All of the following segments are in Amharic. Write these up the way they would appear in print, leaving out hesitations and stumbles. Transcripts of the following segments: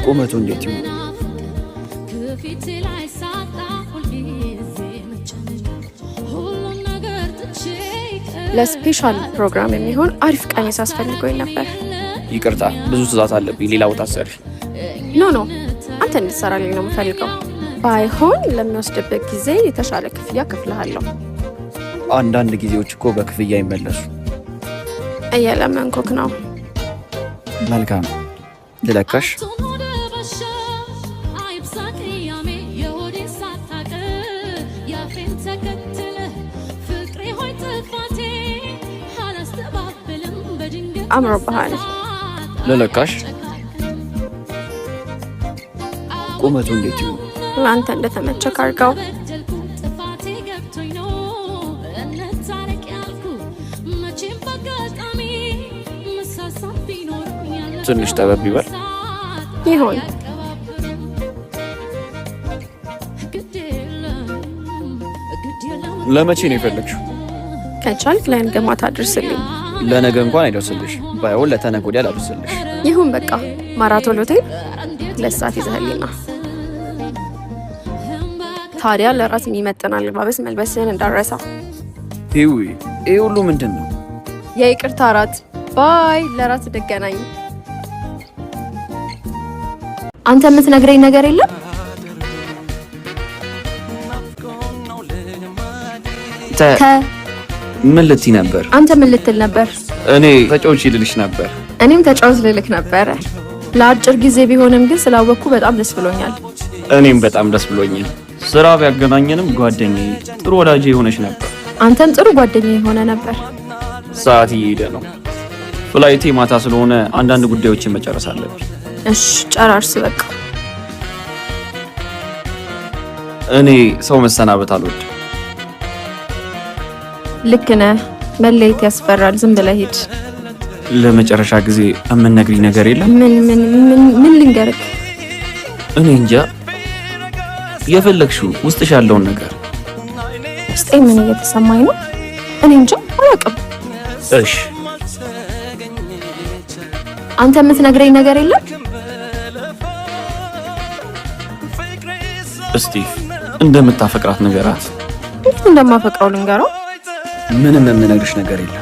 ቁመቱ እንዴት ይሁን? ለስፔሻል ፕሮግራም የሚሆን አሪፍ ቀሚስ አስፈልጎኝ ነበር። ይቅርታ ብዙ ትዕዛዝ አለብኝ። ሌላ ቦታ ሰሪ። ኖ አንተ እንድትሰራልኝ ነው የምፈልገው። ባይሆን ለሚወስድበት ጊዜ የተሻለ ክፍያ ከፍልሃለሁ። አንዳንድ ጊዜዎች እኮ በክፍያ ይመለሱ። እየለመንኩክ ነው። መልካም ልለካሽ። አምሮብሃል። ልለካሽ። ቁመቱ እንዴት ይሁን? ለአንተ እንደተመቸክ አድርገው። ትንሽ ጠበብ ይበል። ይሁን። ለመቼ ነው የፈለግሽው? ከቻልክ ለነገ ማታ አድርስልኝ። ለነገ እንኳን አይደርስልሽ። ባይሆን ለተነገ ወዲያ ላድርስልሽ። ይሁን በቃ። ማራቶን ሆቴል 2 ሰዓት ይዘህልኝና ታዲያ ለራት የሚመጥን አለባበስ መልበስን እንዳረሳ። ይሄ ሁሉ ምንድን ነው? የይቅርታ ራት። ባይ። ለራት እንገናኝ። አንተ የምትነግረኝ ነገር የለም? ምን ልትይ ነበር? አንተ ምን ልትል ነበር? እኔ ተጫውቼ ልልሽ ነበር። እኔም ተጫውቼ ልልክ ነበር። ለአጭር ጊዜ ቢሆንም ግን ስላወቅኩ በጣም ደስ ብሎኛል። እኔም በጣም ደስ ብሎኛል። ስራ ቢያገናኘንም ጓደኛዬ፣ ጥሩ ወዳጄ የሆነች ነበር። አንተም ጥሩ ጓደኛዬ የሆነ ነበር። ሰዓት እየሄደ ነው። ፍላይቴ ማታ ስለሆነ አንዳንድ ጉዳዮችን መጨረስ አለብኝ። እሺ ጨራርስ በቃ። እኔ ሰው መሰናበት አልወድም። ልክ ነህ። መለየት ያስፈራል። ዝም ብለህ ሂድ። ለመጨረሻ ጊዜ የምንነግሪኝ ነገር የለም? ምን ልንገርህ? እኔ እንጃ። የፈለግሽው ውስጥሽ ያለውን ነገር። ውስጤ ምን እየተሰማኝ ነው? እኔ እንጃ አላውቅም። እሺ አንተ የምትነግረኝ ነገር የለም? እስቲ እንደምታፈቅራት ነገራት። እንዴት እንደማፈቅረው ልንገረው? ምንም የምነግርሽ ነገር የለም።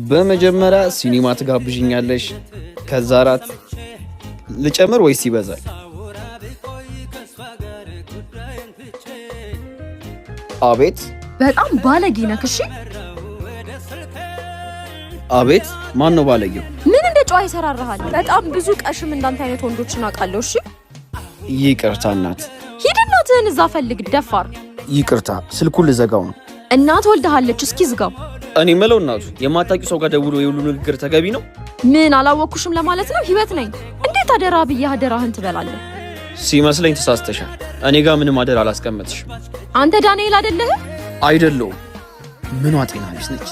በመጀመሪያ ሲኒማ ትጋብዥኛለሽ፣ ከዛ ራት ልጨምር ወይስ ይበዛል? አቤት። በጣም ባለጌ ነህ። እሺ አቤት። ማን ነው ባለጌው? ምን እንደ ጨዋ ይሰራራሃል። በጣም ብዙ ቀሽም እንዳንተ አይነት ወንዶችን አውቃለሁ። እሺ ይቅርታ እናት። ሂድ እናትህን እዛ ፈልግ። ደፋር። ይቅርታ ስልኩን ልዘጋው ነው። እናት ወልደሃለች። እስኪ ዝጋው። እኔ የምለው እናቱ የማታውቂው ሰው ጋር ደውሎ የሁሉ ንግግር ተገቢ ነው? ምን አላወኩሽም ለማለት ነው? ህይወት ነኝ። እንዴት አደራ ብዬ አደራህን ትበላለህ? ሲመስለኝ ተሳስተሻል። እኔ ጋር ምንም አደራ አላስቀመጥሽም። አንተ ዳንኤል አይደለህ? አይደለሁም። ምኗ ጤና ቢስ ነች?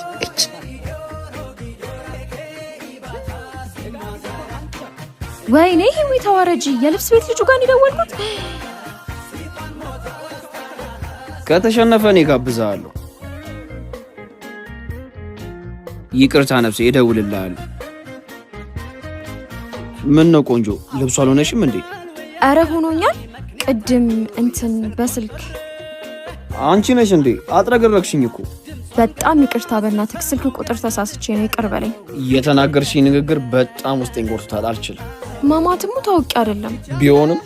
ወይኔ ህዊ ተዋረጂ። የልብስ ቤት ልጁ ጋር እንደደወልኩት። ከተሸነፈ እኔ ጋብዛለሁ። ይቅርታ ነፍሴ፣ እደውልልሃለሁ። ምን ነው ቆንጆ፣ ልብሱ አልሆነሽም እንዴ? አረ ሆኖኛል። ቅድም እንትን በስልክ። አንቺ ነሽ እንዴ? አጥረገረግሽኝ እኮ። በጣም ይቅርታ በእናትህ፣ ስልክ ቁጥር ተሳስቼ ነው። ይቅር በለኝ። የተናገርሽኝ ንግግር በጣም ውስጤን ጎርቶታል። አልችልም። ማማትሙ ታውቂ አይደለም። ቢሆንም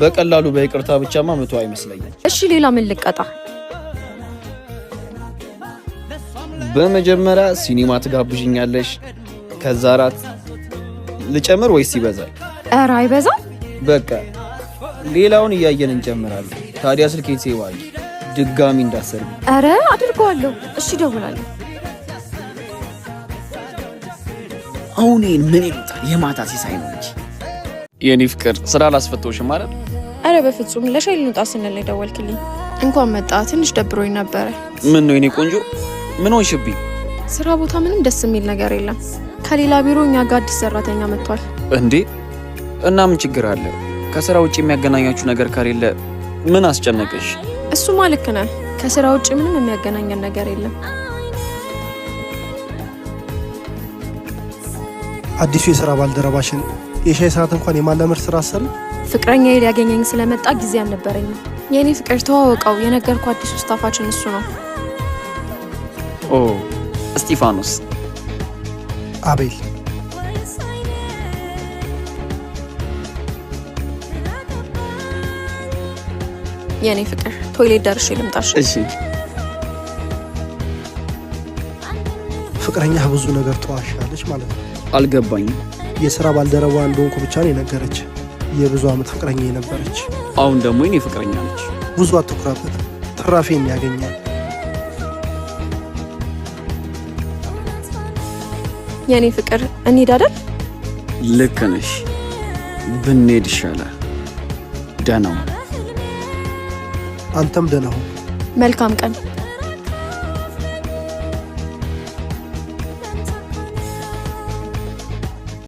በቀላሉ በይቅርታ ብቻማ መቶ አይመስለኝም። እሺ ሌላ ምን ልቀጣ? በመጀመሪያ ሲኒማ ትጋብዥኛለሽ፣ ከዛ ራት ልጨምር ወይስ ይበዛል? ኧረ አይበዛም። በቃ ሌላውን እያየን እንጨምራለን። ታዲያ ስልኬን ሴቭ አድርጊ፣ ድጋሚ እንዳሰርቢ። ኧረ አድርገዋለሁ። እሺ እደውላለሁ። አሁን ይሄን ምን ይሉታል? የማታ ሲሳይ ነው እንጂ። የኔ ፍቅር ስራ አላስፈተውሽም ማለት? ኧረ በፍጹም። ለሻይ ልንወጣ ስንል ነው ደወልክልኝ። እንኳን መጣ። ትንሽ ደብሮኝ ነበረ። ምን ነው የኔ ቆንጆ? ምን ሆንሽብኝ? ስራ ቦታ ምንም ደስ የሚል ነገር የለም። ከሌላ ቢሮ እኛ ጋር አዲስ ሰራተኛ መጥቷል። እንዴ? እና ምን ችግር አለ? ከስራ ውጭ የሚያገናኛችሁ ነገር ከሌለ ምን አስጨነቀሽ? እሱማ ልክ ነህ። ከስራ ውጭ ምንም የሚያገናኘን ነገር የለም። አዲሱ የሥራ ባልደረባሽን የሻይ ሰዓት እንኳን የማለመር ስራ አሰሪ ፍቅረኛዬ ሊያገኘኝ ስለመጣ ጊዜ አልነበረኝም። የኔ ፍቅር ተዋወቀው፣ የነገርኩ አዲሱ ስታፋችን እሱ ነው። ኦ እስጢፋኖስ። አቤል። የኔ ፍቅር ቶይሌት ደርሼ ልምጣሽ? እሺ። ፍቅረኛህ ብዙ ነገር ተዋሻለች ማለት ነው? አልገባኝም። የሥራ ባልደረባ እንደሆንኩ ብቻ ነው የነገረች። የብዙ ዓመት ፍቅረኛ የነበረች። አሁን ደግሞ የኔ ፍቅረኛ ነች። ብዙ አትኩራበት፣ ትራፊን ያገኛል። የኔ ፍቅር እንሂድ አይደል? ልክ ነሽ። ብንሄድ ይሻላል። ደህና ሁን። አንተም ደህና ሁን። መልካም ቀን።